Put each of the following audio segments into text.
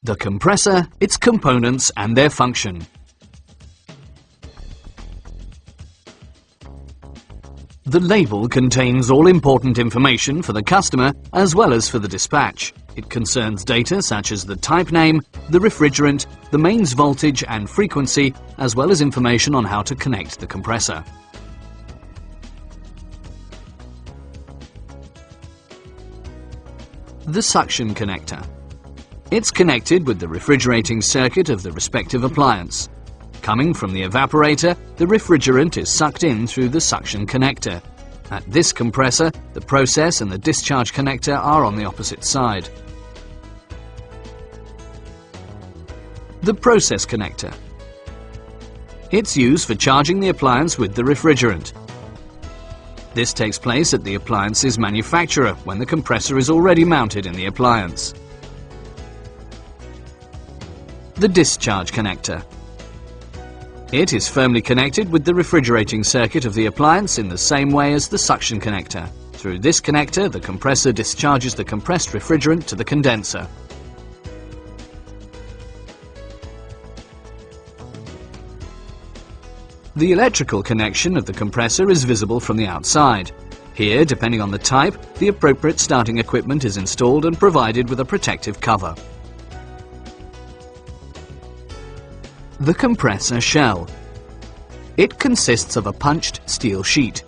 The compressor, its components and their function. The label contains all important information for the customer as well as for the dispatch. It concerns data such as the type name, the refrigerant, the mains voltage and frequency, as well as information on how to connect the compressor. The suction connector. It's connected with the refrigerating circuit of the respective appliance. Coming from the evaporator, the refrigerant is sucked in through the suction connector. At this compressor, the process and the discharge connector are on the opposite side. The process connector. It's used for charging the appliance with the refrigerant. This takes place at the appliance's manufacturer when the compressor is already mounted in the appliance. The discharge connector. It is firmly connected with the refrigerating circuit of the appliance in the same way as the suction connector. Through this connector, the compressor discharges the compressed refrigerant to the condenser. The electrical connection of the compressor is visible from the outside. Here, depending on the type, the appropriate starting equipment is installed and provided with a protective cover. The compressor shell. It consists of a punched steel sheet.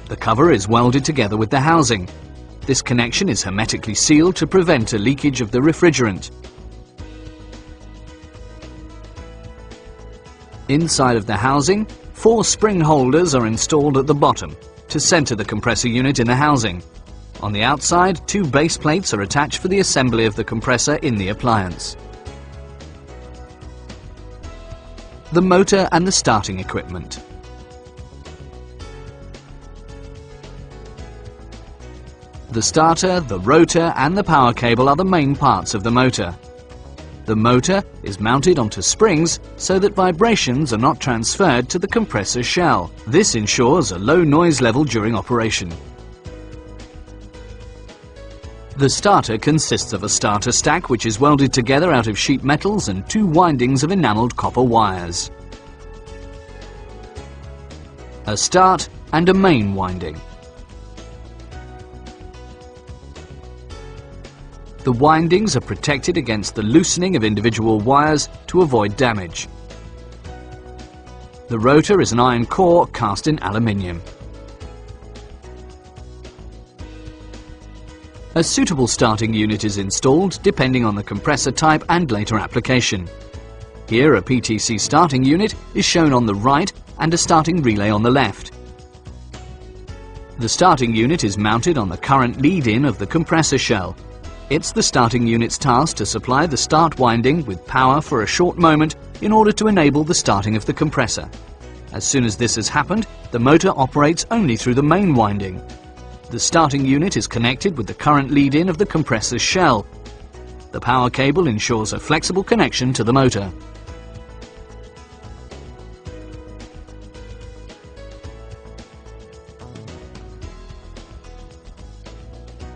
The cover is welded together with the housing. This connection is hermetically sealed to prevent a leakage of the refrigerant. Inside of the housing, 4 spring holders are installed at the bottom to center the compressor unit in the housing. On the outside, 2 base plates are attached for the assembly of the compressor in the appliance. The motor and the starting equipment. The starter, the rotor and the power cable are the main parts of the motor. The motor is mounted onto springs so that vibrations are not transferred to the compressor shell. This ensures a low noise level during operation. The starter consists of a starter stack which is welded together out of sheet metals and 2 windings of enameled copper wires. A start and a main winding. The windings are protected against the loosening of individual wires to avoid damage. The rotor is an iron core cast in aluminium. A suitable starting unit is installed depending on the compressor type and later application. Here a PTC starting unit is shown on the right and a starting relay on the left. The starting unit is mounted on the current lead-in of the compressor shell. It's the starting unit's task to supply the start winding with power for a short moment in order to enable the starting of the compressor. As soon as this has happened, the motor operates only through the main winding. The starting unit is connected with the current lead-in of the compressor's shell. The power cable ensures a flexible connection to the motor.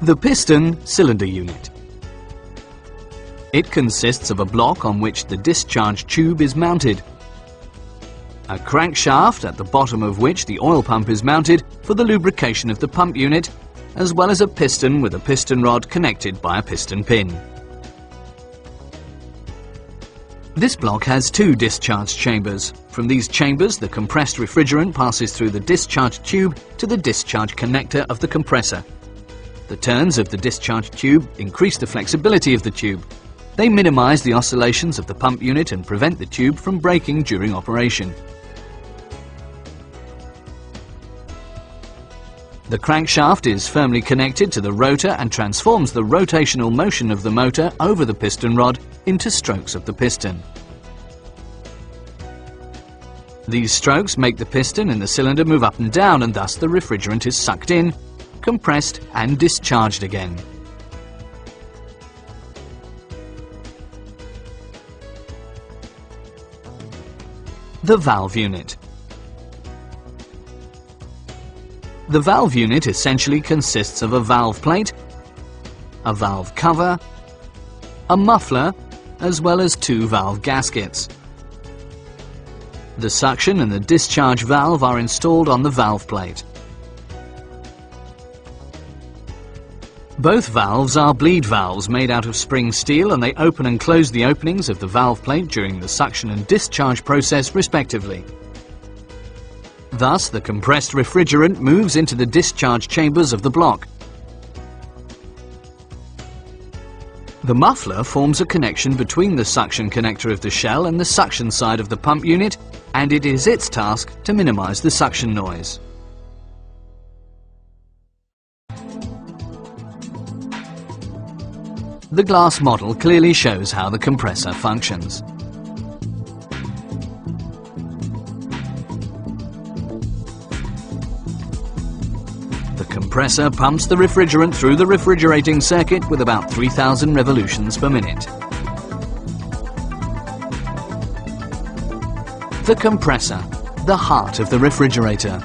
The piston cylinder unit. It consists of a block on which the discharge tube is mounted, a crankshaft at the bottom of which the oil pump is mounted for the lubrication of the pump unit, as well as a piston with a piston rod connected by a piston pin. This block has 2 discharge chambers. From these chambers, the compressed refrigerant passes through the discharge tube to the discharge connector of the compressor. The turns of the discharge tube increase the flexibility of the tube. They minimize the oscillations of the pump unit and prevent the tube from breaking during operation. The crankshaft is firmly connected to the rotor and transforms the rotational motion of the motor over the piston rod into strokes of the piston. These strokes make the piston in the cylinder move up and down, and thus the refrigerant is sucked in, compressed and discharged again. The valve unit. The valve unit essentially consists of a valve plate, a valve cover, a muffler as well as 2 valve gaskets. The suction and the discharge valve are installed on the valve plate. Both valves are bleed valves made out of spring steel, and they open and close the openings of the valve plate during the suction and discharge process respectively. Thus, the compressed refrigerant moves into the discharge chambers of the block. The muffler forms a connection between the suction connector of the shell and the suction side of the pump unit, and it is its task to minimize the suction noise. The glass model clearly shows how the compressor functions. The compressor pumps the refrigerant through the refrigerating circuit with about 3,000 revolutions per minute. The compressor, the heart of the refrigerator.